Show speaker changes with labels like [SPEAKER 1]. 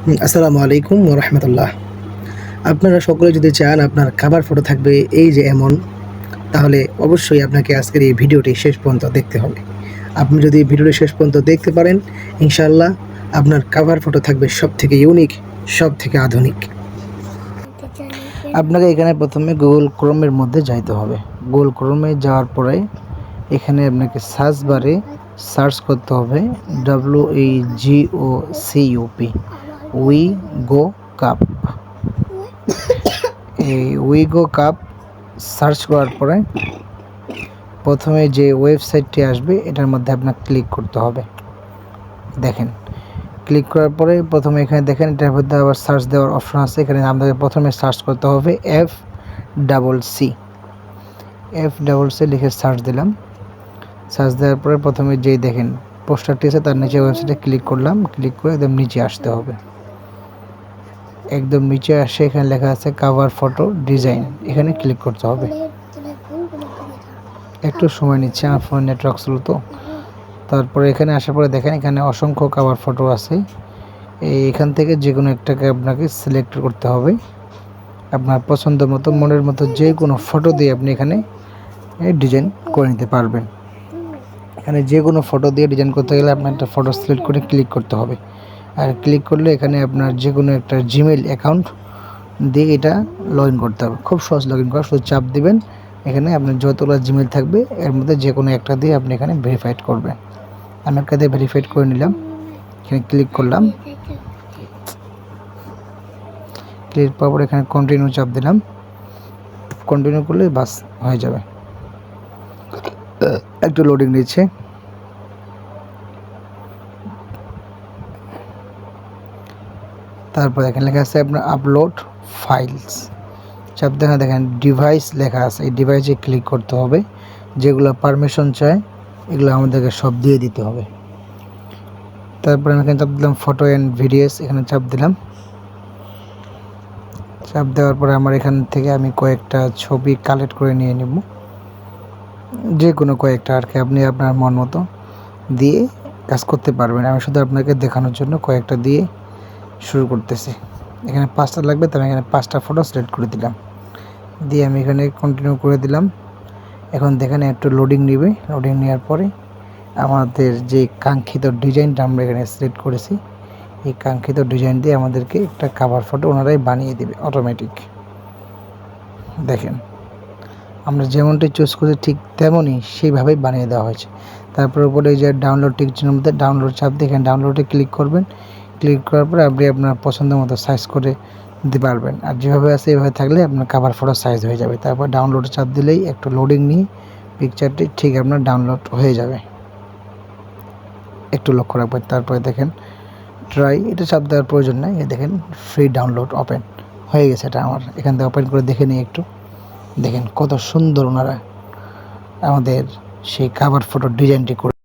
[SPEAKER 1] আসসালামু আলাইকুম ওয়া রাহমাতুল্লাহ। আপনারা সকলে যদি চান আপনার কাভার ফটো থাকবে এই যে এমন, তাহলে অবশ্যই আপনাকে আজকের এই ভিডিওটি শেষ পর্যন্ত দেখতে হবে। আপনি যদি ভিডিওটি শেষ পর্যন্ত দেখতে পারেন, ইনশাআল্লাহ আপনার কাভার ফটো থাকবে সবথেকে ইউনিক, সবথেকে আধুনিক। আপনাকে এখানে প্রথমে গুগল ক্রোমের মধ্যে যাইতে হবে। গুগল ক্রোমে যাওয়ার পরে এখানে আপনাকে সার্চ বারে সার্চ করতে হবে WEGOCUP, উইগো কাপ। এই উইগো কাপ সার্চ করার পরে প্রথমে যে ওয়েবসাইটটি আসবে এটার মধ্যে আপনার ক্লিক করতে হবে। দেখেন, ক্লিক করার পরে প্রথমে এখানে দেখেন এটার মধ্যে আবার সার্চ দেওয়ার অপশন আছে। এখানে আমাদের প্রথমে সার্চ করতে হবে FCC লিখে সার্চ দিলাম। সার্চ দেওয়ার পরে প্রথমে যেই দেখেন পোস্টারটি আছে তার নিচে ওয়েবসাইটে ক্লিক করলাম। ক্লিক করে একদম নিচে আসতে হবে। একদম নিচে আসে এখানে লেখা আছে কাভার ফটো ডিজাইন, এখানে ক্লিক করতে হবে। একটু সময় নিচ্ছে, আমার ফোন নেটওয়ার্ক স্লো তো। তারপরে এখানে আসার পরে দেখেন এখানে অসংখ্য কাভার ফটো আছে। এখান থেকে যে কোনো একটাকে আপনাকে সিলেক্ট করতে হবে। আপনার পছন্দ মতো মনের মতো যে কোনো ফটো দিয়ে আপনি এখানে ডিজাইন করে নিতে পারবেন। এখানে যে কোনো ফটো দিয়ে ডিজাইন করতে গেলে আপনার একটা ফটো সিলেক্ট করে ক্লিক করতে হবে। আর ক্লিক করলে এখানে আপনার যে কোনো একটা জিমেইল অ্যাকাউন্ট দিয়ে এটা লগ ইন করতে হবে। খুব সহজ লগ ইন করা, শুধু চাপ দিবেন। এখানে আপনার যতগুলো জিমেইল থাকবে এর মধ্যে যে কোনো একটা দিয়ে আপনি এখানে ভেরিফাইড করবেন। আমি একটা দিয়ে ভেরিফাইড করে নিলাম। এখানে ক্লিক করলাম। ক্লিক করার পর এখানে কন্টিনিউ চাপ দিলাম। কন্টিনিউ করলে বাস হয়ে যাবে। একটু লোডিং নিচ্ছে। তারপর এখানে লেখা আছে আপনার আপলোড ফাইলস। চাপ দেখেন ডিভাইস লেখা আছে, এই ডিভাইসে ক্লিক করতে হবে। যেগুলো পারমিশন চায় এগুলো আমাদেরকে সব দিয়ে দিতে হবে। তারপর আমি এখানে চাপ দিলাম ফটো অ্যান্ড ভিডিওস, এখানে চাপ দিলাম। চাপ দেওয়ার পরে আমার এখান থেকে আমি কয়েকটা ছবি কালেক্ট করে নিয়ে নেব, যে কোনো কয়েকটা আর কি। আপনি আপনার মন মতো দিয়ে কাজ করতে পারবেন। আমি শুধু আপনাকে দেখানোর জন্য কয়েকটা দিয়ে শুরু করতেছি। এখানে 5টা লাগবে, তো আমি এখানে 5টা ফটো সিলেক্ট করে দিলাম। দিয়ে আমি এখানে কন্টিনিউ করে দিলাম। এখন দেখেন একটু লোডিং নেবে। লোডিং নেওয়ার পরে আমাদের যে কাঙ্ক্ষিত ডিজাইনটা আমরা এখানে সিলেক্ট করেছি, এই কাঙ্ক্ষিত ডিজাইন দিয়ে আমাদেরকে একটা কাভার ফটো ওনারাই বানিয়ে দেবে অটোমেটিক। দেখেন আমরা যেমনটি চুজ করেছি ঠিক তেমনই সেইভাবেই বানিয়ে দেওয়া হয়েছে। তারপর উপরে যে ডাউনলোড টিক চিহ্নের মধ্যে ডাউনলোড চাপ দিয়ে এখানে ডাউনলোডে ক্লিক করবেন। ক্লিক করার পরে আপনি আপনার পছন্দ মতো সাইজ করে দিতে পারবেন। আর যেভাবে আছে এইভাবে থাকলে আপনার কাভার ফটো সাইজ হয়ে যাবে। তারপর ডাউনলোড চাপ দিলেই একটু লোডিং নিয়ে পিকচারটি ঠিক আপনার ডাউনলোড হয়ে যাবে। একটু লক্ষ্য রাখবেন। তারপরে দেখেন ট্রাই, এটা চাপ দেওয়ার প্রয়োজন নেই। দেখেন ফ্রি ডাউনলোড ওপেন হয়ে গেছে। এটা আমার এখান থেকে ওপেন করে দেখে নিই একটু। দেখেন কত সুন্দর ওনারা আমাদের সেই কাভার ফটো ডিজাইনটি করে